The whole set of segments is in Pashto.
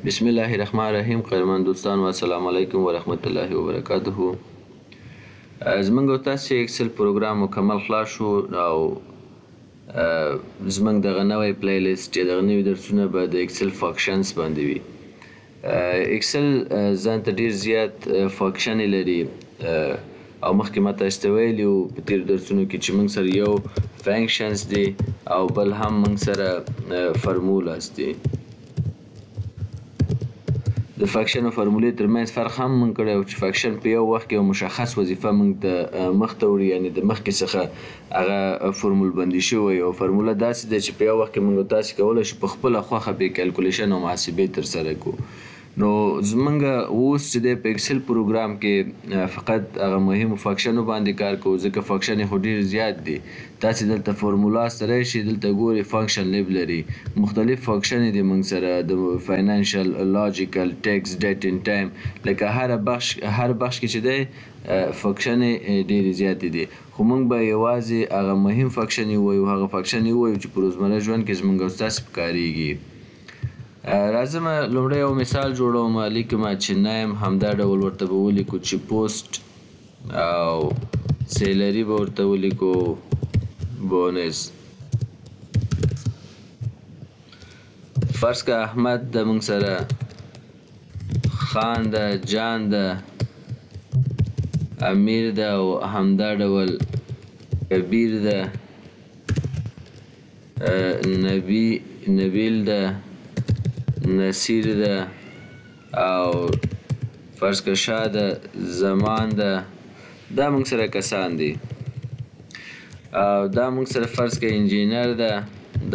بسم الله الرحمن الرحیم. قدرمن دوستان و السلام علیکم و رحمت الله و برکاته. زمونږ او تاسو اکسل پروګرام مکمل خلاص شو او زمونږ دغه نوی پلی لیست چې دغه نوي درسونه به د اکسل فانکشنز باندې وي. اکسل ځان ته ډېر زیات فانکشنې لري او مخکې ما تاسو ته ویلي وو په تېرو درسونو کې چې موږ سره یو فانکشنز دي او بل هم موږ سره فرمولاز دي. د فانکشن او فرمولې ترمنځ فرق هم موږ کړی و چې فانکشن په یو وخت کې یو مشخص وظیفه موږ ته مخته وړي، یعنې د مخکې څخه هغه فرمول بندي شوی او فرموله داسې ده چې په یو وخت کې موږ تاسې کولی شو په خپله خوښه پرې کیلکولیشن او محاسبې ترسره کړو. نو زمونږ اوس چې دی په اکسل پروګرام کې فقط هغه مهمو فانکشنو باندې کار کوو، ځکه فانکشن یې خو ډېر زیات دي. تاسې دلته فورمولا سره راشئ، دلته ګورئ فانکشن لیب لري، مختلف فانکشنې دي موږ سره د فاینانشل، لاجیکل، ټیکس، ډیټ ان ټایم، لکه هر بخش کې چې دی فانکشنې ډېرې زیاتې دي، خو موږ به یوازې هغه مهم فانکشن یې ووایو، هغه فانکشن یې ووایو چې په روزمره ژوند کې زموږ او ستاسې په کارېږي. راځم لومړی یو مثال جوړوم، لیکم چې نیم همدا ډول ورته به ولیکو چې پوسټ او سیلري به ورته ولیکو بونس. فرض که احمد د موږ سره، خان ده، جان ده، امیر ده او همدا ډول کبیر ده، نبیل ده، نصیر ده او فرض که شاه ده، زمان ده. دا موږ سره کسان دي او دا موږ سره فرض که انجینر ده،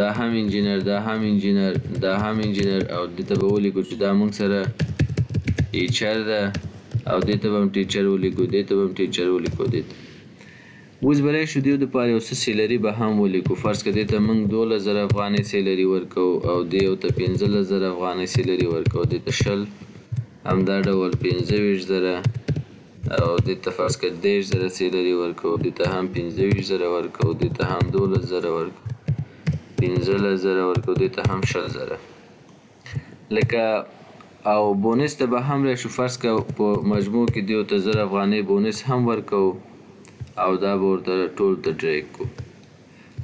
دا هم انجینر، دا هم انجینر، دا هم انجینر او دې ته به ولیکو چې دا موږ سره ټیچر ده او دې ته به هم ټیچر ولیکو، دې ته به هم ټیچر ولیکو. دې ته اوس بلی شو دیو دپاره یو څه سیلري به هم ولیکو. فرض که دې ته موږ 12,000 افغانۍ سیلري ورکوو او دې یو ته 15,000 افغانۍ سیلري ورکوو، دې ته 20 همدا ډول 25,000 او دې ته فرض که 10,000 سیلري ورکوو، دې ته هم 25,000 ورکوو، دې ته هم 12,000 ورکوو، 15,000 ورکوو، دې ته هم 20,000. لکه او بونس ته به هم راشو. فرض که په مجموع کې دیو ته 1000 افغانۍ بونس هم ورکوو او دا به ورته ټول ته ډریګ کو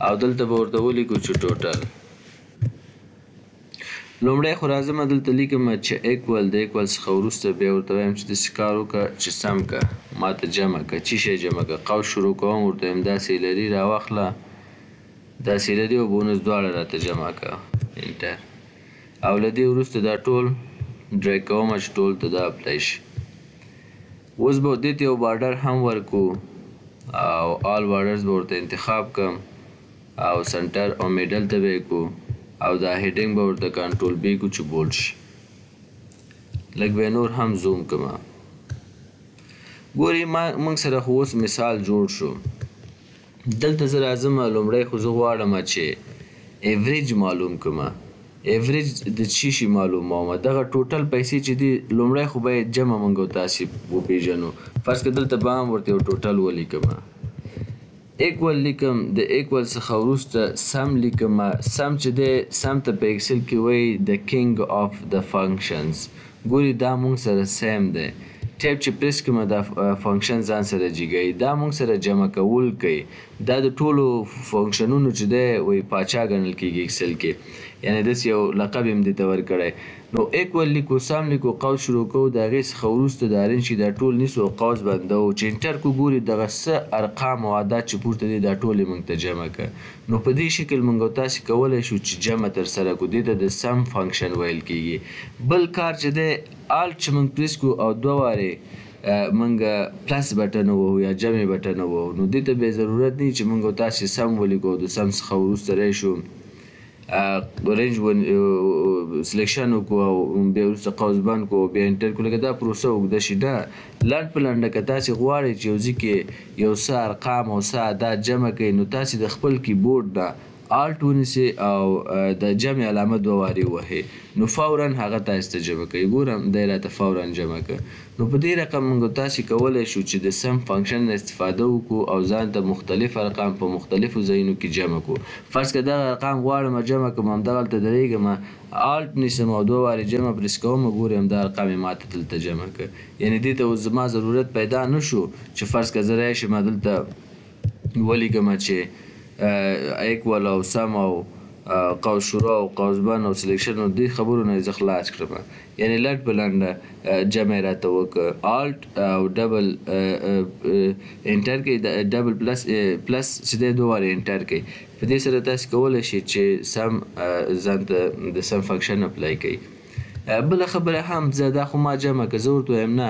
او دلته به ورته ولیکو چې ټوټل. لومړی خو راځم دلته لیکم چې ایکول د ایکول څخه وروسته بیا ورته وایم چې داسې کار وکړه چې سم کړه، ما ته جمع کړه. څه شی جمع کړه؟ قوس شروع کوم، ورته وایم دا سیلري راواخله، دا سیلري او بونس دواړه راته جمع کړه، انټر. او له دې وروسته دا ټول ډریګ کوم چې ټول ته دا اپلای شي. اوس به دې ته یو بارډر هم ورکو او آل بارډرز به ورته انتخاب کم او سنټر او میډل ته به یې کو او دا هیډینګ به ورته کنټرول بی کو چې بولډ شي. لږ به نور هم زوم کما. ګورئ موږ سره خو اوس مثال جوړ شو. دلته زه راځم لومړی خو زه غواړم چې ایوریج معلوم کما. ایوریج د څه شي معلوموم؟ دغه ټوټل پیسې چې دي لومړی خو باید جمع موږ او تاسې وپېژنو. فرض که دلته به هم ورته یو ټوټل ولیکم، ایکول لیکم، د ایکول څخه وروسته سم لیکم. سم چې دی، سم ته په اکسل کې وایي د کینګ آف د فانکشنز. ګوري دا موږ سره سیم دی. ټیپ چې پریس کوم دا فانکشن ځان سره جګوي، دا موږ سره جمع کول کوي. دا د ټولو فانکشنونو چې دی وایي پاچا ګڼل کېږي اکسل کې، یعنې داسې یو لقب یې هم دې ته ورکړی. نو ایکول لیکو، سم لیکو، قوس شروع کوو، د هغې څخه وروسته د ارین چې دا ټول نیسو او قوس بندوو چې انټر کو. ګوري دغه څه ارقام او عدد چې پورته دي دا ټول یې موږ ته جمع کړه. نو په دې شکل موږ او تاسې کولی شو چې جمع ترسره کړو. دې ته د سم فانکشن ویل کېږي. بل کار چې دی آلټ چې موږ پریس کړو او 2 وارې موږ پلس بټن ووهو یا جمع بټن ووهو، نو دې ته بیا ضرورت نه چې موږ او تاسې سم ولیکو او د سم څخه وروسته راشو رینج سلیکشن وکړو او بیا وروسته قوس بند کړو، بیا انټر کړو. لکه دا پروسه اوږده شي. دا لنډ په لنډه که تاسې غواړئ چې یو ځای کې یو څه ارقام او څه عدد جمع کړئ، نو تاسې د خپل کیبورډ نه الټ ونیسئ او د جمع علامه 2 وارې ووهئ نو فورا هغه تاسې ته جمع کوي. ګورم دی راته فورا جمع کړه. نو په دې رقم موږ تاسې کولی شو چې د سم فنکشن نه استفاده وکړو او ځان ته مختلف ارقام په مختلفو ځایونو کې جمع کړو. فرض کړه دغه ارقام غواړم جمع کړم همدغلته درېږم الټ نیسم او 2 وارې جمع پرېس کوم ګورې همدا ارقام یې ماته دلته جمع کړه. یعنې دې ته اوس زما ضرورت پیدا نه شو چې فرض کړه زه راشم دلته ولیکم چې ایکول او سم او قوس شروع او قوس بند او سلیکشن او دې خبرو نه زه خلاص کړم. یعنې لټ په لنډه جمع یې راته وکړه الټ او ډبل انټر کوئ ډبل پلس چې دی 2 وارې انټر کوئ. په دې سره تاسې کولی شئ چې سم ځان ته د سم فنکشن اپلای کوئ. بله خبره هم زه دا خو ما جمع که زه ورته وایم نه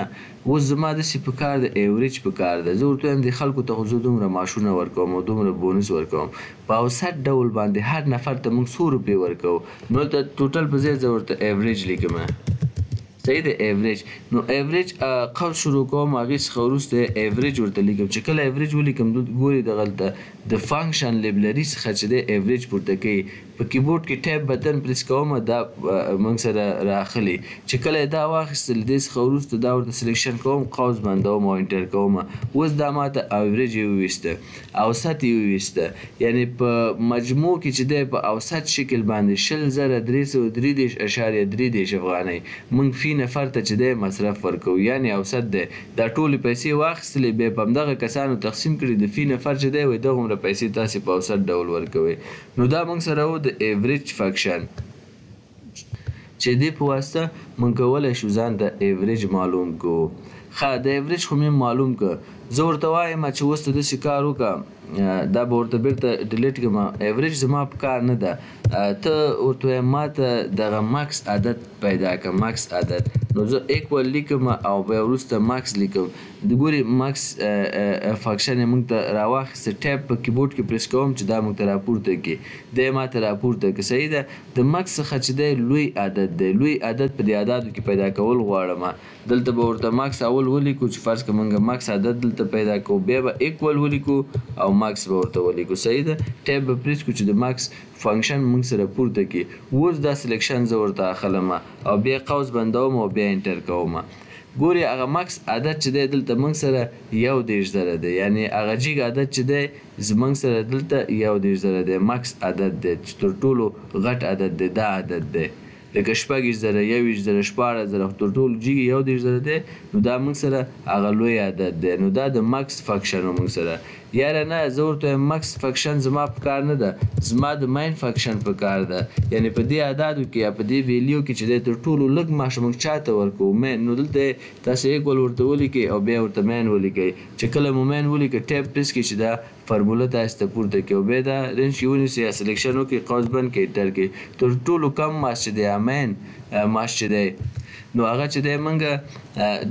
اوس زما داسې په کار د ایوریج په کار ده. زه ورته وایم دې خلکو ته خو زه دومره معاشونه ورکوم او دومره بونس ورکوم په اوسط ډول باندې هر نفر ته موږ 100 روپۍ ورکوو نو ته ټوټل په ځای زه ورته ایوریج لیکم. صحیح ده ایوریج. نو ایوریج قوس شروع کوم هغې څخه وروسته ایوریج ورته لیکم. چې کله ایوریج ولیکم ګورئ دغلته د فنکشن لیبلري څخه چې دی ایوریج پورته کوي. په کیبورډ کې ټیپ بټن پریس کوم دا موږ سره راخلي. چې کله یې دا واخیستل دې څخه وروسته دا ورته سلیکشن کوم قوس بندوم او انټر کوم. اوس دا ماته ایوریج یې وویسته اوسط یې وویسته. یعنې په مجموع کې چې دی په اوسط شکل باندې 20,333.3 افغانۍ موږ فی نفر ته چې دی مصرف ورکوو. یعنې اوسط دی. دا ټولې پیسې واخیستلې بیا په همدغه کسانو تقسیم کړي د فی نفر چې دی وایي دغومره پیسې تاسې په اوسط ډول ورکوئ. نو دا موږ سره و د ایوریج فنکشن چې دې په واسطه موږ کولی شو ځان ته ایوریج معلوم کړو. ښه د ایوریج خو مې معلوم کړه. زه ورته وایم چې اوس ته داسې کار وکړه دا به ورته بیرته ډیلیټ کړم. ایوریج زما په کار نه ده. ته ورته وایم ما ته دغه ماکس عدد پیدا کړه ماکس عدد. نو زه ایکول لیکم او بیا وروسته ماکس لیکم. ګورې ماکس فنکشن یې موږ ته راواخیسته ټیپ په کیبورډ کې پریس کوم چې دا موږ ته راپورته کړي. دی ما ته راپورته کړي. صحیح ده. د ماکس څخه چې دی لوی عدد دی. لوی عدد په دې عددو کې پیدا کول غواړم. دلته به ورته ماکس اول ولیکو چې فرض کړه موږ ماکس عدد دلته پیدا کوو بیا به ایکول ولیکو او ماکس به ورته ولیکو. صحیح ده. ټیپ به پریس کړو چې د ماکس فنکشن موږ سره پورته کړي. اوس دا سلیکشن زه ورته اخلم او بیا قوس بندوم او بیا انټر کوم. ګورئ هغه ماکس عدد چې دی دلته موږ سره 21,000 دی. یعنې هغه جیګ عدد چې دی زموږ سره دلته 21,000 دی. ماکس عدد دی چې تر ټولو غټ عدد دی دا عدد دی. لکه 20,000 21,000 14,000 تر ټولو جیګ 21,000 دی. نو دا موږ سره هغه لوی عدد دی. نو دا د ماکس فنکشن موږ سره. یاره نه زه ورته وایم ماکس فنکشن زما په کار نه ده زما د مین فنکشن په کار ده. یعنې په دې اعدادو کې یا په دې ویلیو کې چې دی تر ټولو لږ معاش موږ چاته ورکوو مین. نو دلته تاسې ایکول ورته ولیکئ او بیا ورته مین ولیکئ. چې کله مو مین ولیکئ ټیپ پریس کړئ چې دا فرموله تاسې ته پورته کړي او بیا دا رینج کې ونیسئ یا سلیکشن وکړئ قوس بند کړئ انټر کړئ. تر ټولو کم معاش چې دی یا مین معاش چې دی نو هغه چې دی موږ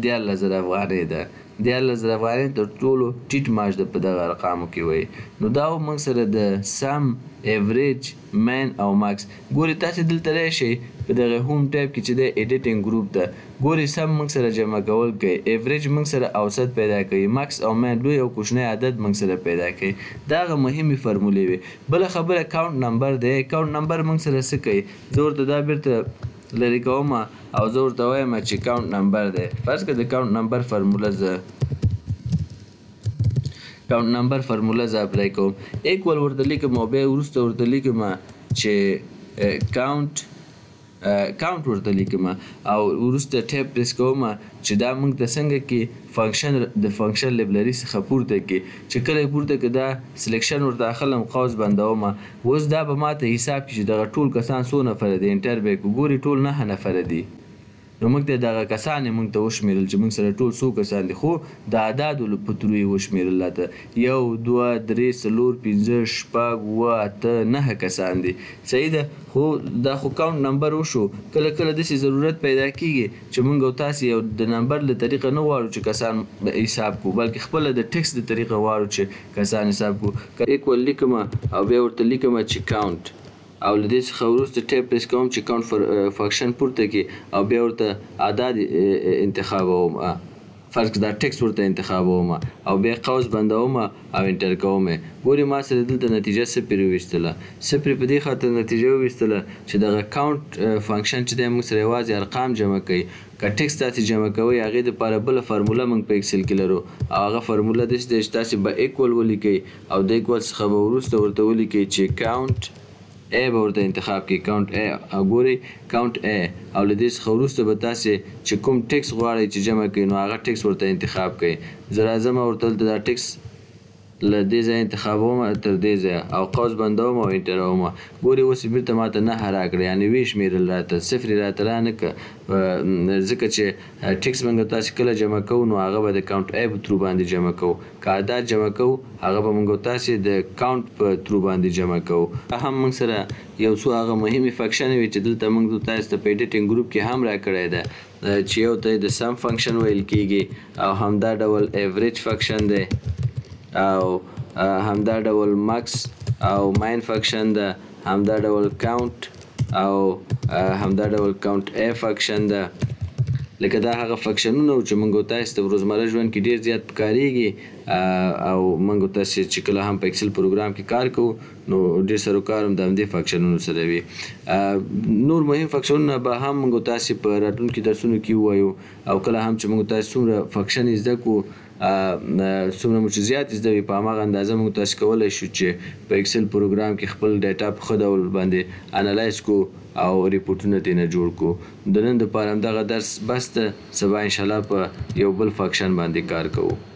14,000 افغانۍ ده. 14,000 افغانۍ تر ټولو ټیټ معاش ده په دغه ارقامو کې وایي. نو دا موږ سره د سم ایوریج مین او ماکس. ګورئ تاسې دلته راشئ په دغه هوم ټیب کې چې دی ایډیټینګ ګروپ ده. ګورئ سم موږ سره جمع کول کوي. ایوریج موږ سره اوسط پیدا کوي. ماکس او مین لوی او کوچنی عدد موږ سره پیدا کوي. دا هغه مهمې فرمولې وي. بله خبره کاونټ نمبر دی. کاونټ نمبر موږ سره څه کوي. زه ورته دا بیرته لرې کوم او زه ورته وایم چې کاونټ نمبر دی. فرض کړه د کاونټ نمبر فرموله زه کاونټ نمبر فرموله زه اپلای کوم. ایکول ورته لیکم او بیا وروسته ورته لیکم چې کاونټ ورته لیکم او وروسته ټیپ پریس کوم چې دا موږ ته څنګه کې فنکشن د فنکشن لیبلري څخه پورته کړي. چې کله یې پورته کړه دا سلیکشن ورته اخلم قوس بندوم. اوس دا به ماته حساب کړي چې دغه ټول کسان څو نفره دي. انټر به یې کړو. ګورئ ټول 9 نفره دي. نو موږ ته دغه کسان یې موږ ته وشمېرل چې موږ سره ټول څو کسان دي. خو د اعدادو په تورو یې وشمېرل راته 1 2 3 4 5 6 7 8 9 کسان دي. صحیح ده. خو دا خو کاونټ نمبر وشو. کله کله داسې ضرورت پیدا کېږي چې موږ او تاسې یو د نمبر له طریقه نه غواړو چې کسان حساب کړو بلکې خپله د ټکس د طریقه غواړو چې کسان حساب کړو. ایکول لیکم او بیا ورته لیکم چې کاونټ او له دې څخه وروسته ټیپ پریس کوم چې کاونټ فنکشن پورته کړي او بیا ورته اعداد انتخابوم. فرض کړه دا ټکس ورته انتخابوم او بیا قوس بندوم او انټر کوم ګوري ما سره دلته نتیجه صفر ویستله صفر په دې خاطر نتیجه ویستله چې دغه کاونټ فنکشن چې دی موږ سره یوازې ارقام جمع کوي که ټکس تاسې جمع کوئ هغې دپاره بله فرموله موږ په اکسل کې لرو او هغه فرموله داسې دی چې تاسې به ایکول ولیکئ او د ایکول څخه به وروسته ورته ولیکئ چې کاونټ A به ورته انتخاب کړئ کاونټ A او ګورئ کاونټ A او له دې څخه وروسته به تاسې چې کوم ټکس غواړئ چې جمع کړئ نو هغه ټکس ورته انتخاب کړئ زه راځم او ورته دلته دا ټکس له دې ځایه انتخابوم تر دې ځایه او قوس بندوم او انټروم ګورئ اوس یې بېرته ماته 9 راکړه یعنې ویې شمېرل راته صفر یې راته رانکړه ځکه چې ټکس موږ تاسې کله جمع کوو نو هغه به د کاونټ A په ترو باندې جمع کوو که عدد جمع کوو هغه به موږ تاسې د کاونټ په ترو باندې جمع کوو هم موږ سره یو څو هغه مهمې فنکشنې وي چې دلته موږ تاسو ته په ایډیټینګ ګروپ کې هم راکړی ده چې یو ته د سم فنکشن ویل کیږي او همدا ډول ایوریج فنکشن دی او همدا ډول مکس او ماین فنکشن ده همدا ډول کاونټ او همدا ډول کاونټ A فنکشن ده لکه دا هغه فنکشنونه چې موږ تاسو ته روزمره ژوند کې ډیر زیات پکارېږي او موږ تاسو چې کله هم په ایکسل پروګرام کې کار کوو نو ډیر سره کار هم د همدې فنکشنونو سره وي نور مهم فنکشنونه به هم موږ تاسو په راتلونکي درسونو کې ووایو او کله هم چې موږ تاسو څومره فنکشن زده کړو څومره مو چې زیات زده وي په هماغه اندازه موږ تاسو کولی شو چې په ایکسل پروګرام کې خپل ډیټا په ښه ډول باندې انالایز کړو او ریپورټونه ترېنه جوړ کړو د نن دپاره همدغه درس بس ده سبا انشاءالله په یو بل فنکشن باندې کار کوو